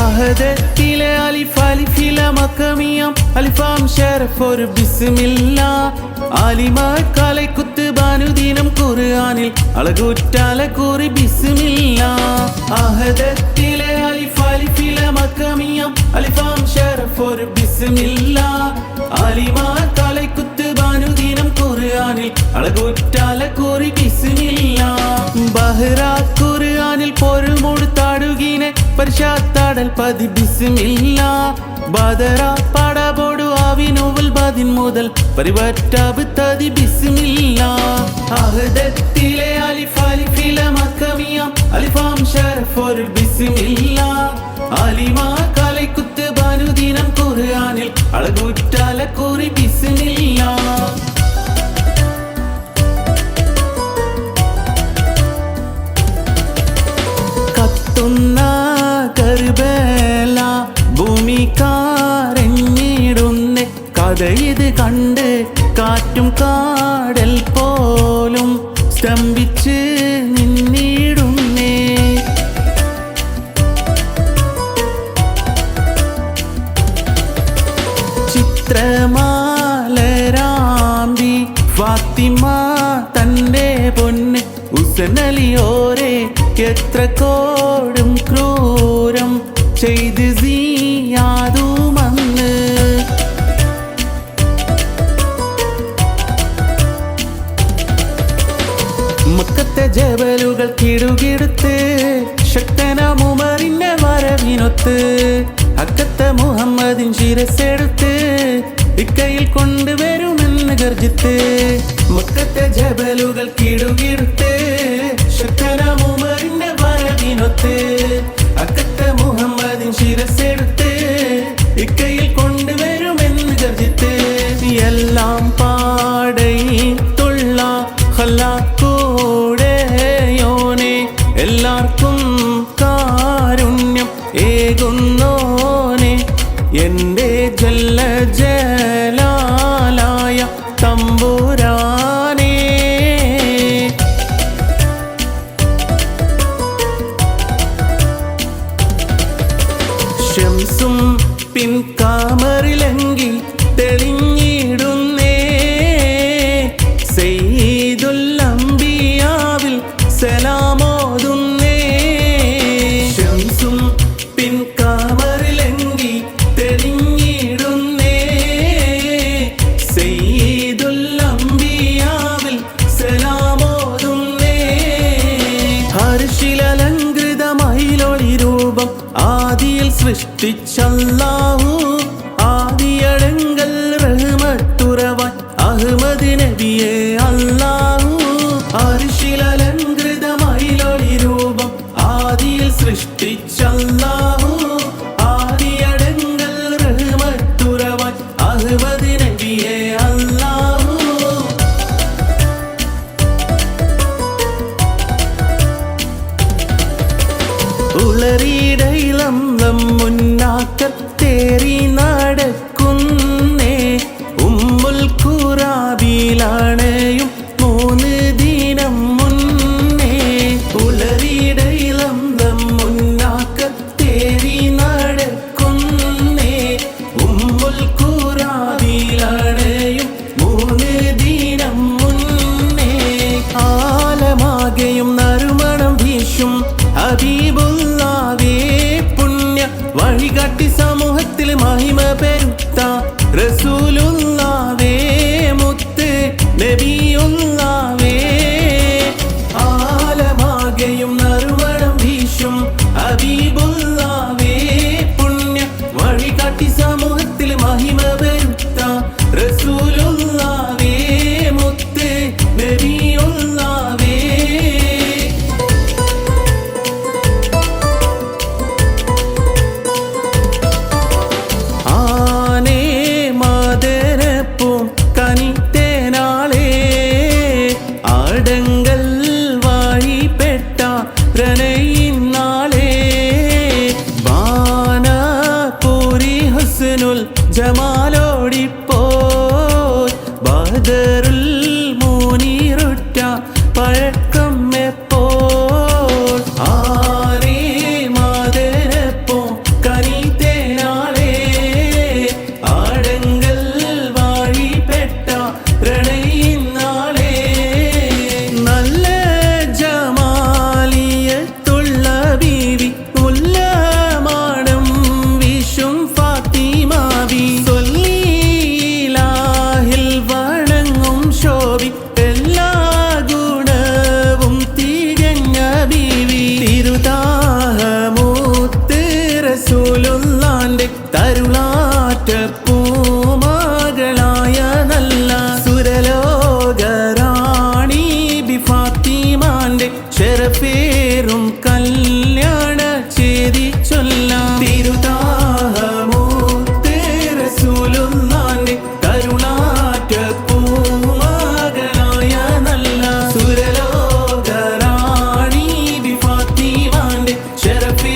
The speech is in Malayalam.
അഹദത്തിലെ അലിഫ് അലിഫിലെ മഖമിയം അലിഫാം ശരഫ് ഒരു ബിസ്മില്ല ആലിമാക്കാലെ കുത്തുബാനുദീനം ഖുർആനിൽ അളകുറ്റാല കൂറി ബിസ്മില്ല അഹദത്തിലെ അലിഫ് അലിഫിലെ മഖമിയം അലിഫാം ശരഫ് ഒരു ബിസ്മില്ല ആലിമാക്കാലെ കുത്തുബാനുദീനം ഖുർആനിൽ അളകുറ്റാല കൂറി ബിസ്മില്ല ബഹ്റ ഖുർആനിൽ പൊരുമുടുത്താടുകീനെ പരിശാത്താടൽ പതി ബിസ്മില്ല ബദറ പടപോടു ആവിനോവൽ ബദിൻ മുതൽ പരിവറ്റാബ് തതി ബിസ്മില്ല അഹദത്തിലെ അലിഫ് അലിഫിലെ മഖമിയം അലിഫാം ശരഫ് ഒരു ബിസ്മില്ല ആലിമാ കാലെ കുത്തുബാനുദീനം ഖുർആനിൽ അളകുറ്റാല കൂറി ബിസ്മില്ല കർബല ഭൂമി കാരഞ്ഞിടുന്നേ കഥയിത് കണ്ട് കാറ്റും കാടൽ പോലും സ്തംഭിച്ച് നിന്നിടുന്നേ ചിത്രമാലരാമ്പി ഫാത്തിമ തന്റെ പൊന്ന് ഹുസനലിയോരെ എത്ര കോടും ക്രൂരം ചെയ്ത് സിയാദുമന്ന് മക്കത്തെ ജബലുകൾ കിടുകിടുത്ത് ശക്തനാം ഉമറിന്റെ വരവിനൊത്ത് അക്കത്തെ മുഹമ്മദിൻ ശിരസെടുത്ത് ഇക്കയിൽ കൊണ്ടുവരുമെന്ന് ഗർജിത്ത് മക്കത്തെ ജബലുകൾ കിടുകിടുത്ത് ശക്തനാം ഉമറിന്റെ വരവിനൊത്ത് അക്കത്തെ മുഹമ്മദിൻ ശിരസെടുത്ത് ഇക്കയിൽ കൊണ്ടുവരുമെന്ന് ഗർജിത്ത് എല്ലാം പാടയിട്ടുള്ള ഹല്ലാക്കൂടെയോനെ എല്ലാവർക്കും കാരുണ്യം ഏകുന്നോനെ എൻ്റെ ജല്ല ജലാലായ തമ്പുരാനേ ശംസും പിൻകാമറിലെങ്കിൽ തെളിഞ്ഞിടുന്നേ സയ്യിദുൽ അംബിയാവിൽ സലാമോതുന്നേ ശംസും പിൻകാമറിലെങ്കിൽ തെളിഞ്ഞിടുന്നേ സയ്യിദുൽ അംബിയാവിൽ സലാമോതുന്നേ ഹർഷിലലങ്കൃതമയിലൊളി രൂപം ആദിയിൽ സൃഷ്ടിച്ചല്ലാഹു ആദിയടങ്കൽ റഹ്മത്തുറവാൻ അഹ്മദ് നബിയെ അല്ലാഹു അർശിലലങ്കൃതമയിലൊളി രൂപം ആദിയിൽ സൃഷ്ടിച്ചല്ലാഹു ആദിയടങ്കൽ റഹ്മത്തുറവാൻ അഹ്മദ് നബിയെ അല്ലാഹു ഉളറിയിടയിളം മുന്നാക്കത്തേറി നടക്കുന്നേ ഉമ്മുൽ ഖുറാബിലാണയും 3 ദിനം മുന്നേ ഉളറിയിടയിളം മുന്നാക്കത്തേറി നടക്കുന്നേ ഉമ്മുൽ ഖുറാബിലാണയും 3 ദിനം മുന്നേ ആലമാകെയും നറുമണം വീശും ഹബീബുല്ലാവേ പുണ്യ വഴികാട്ടി സമൂഹത്തിൽ മഹിമ പെരുത്ത റസൂലുള്ളാവേ മുത്ത് നബിയുള്ളാവേ ആലമാകെയും നറുമണം വീശും ഹബീബുല്ലാവേ പുണ്യ വഴികാട്ടി സമൂഹത്തിൽ മഹിമ പെരുത്ത റസൂലുള്ളാവേ മുത്ത് നബിയുള്ളാവേ ആടങ്കൽ വാഴിപ്പെട്ട പ്രണയിന്നാളേ ബാനപൂരി ഹുസ്നുൽ ജമാലോടിപ്പോ ബദറുൽ മുനീറുറ്റ പഴക്കം എപ്പോൾ ഷറഫിന്റെ ഷറഫി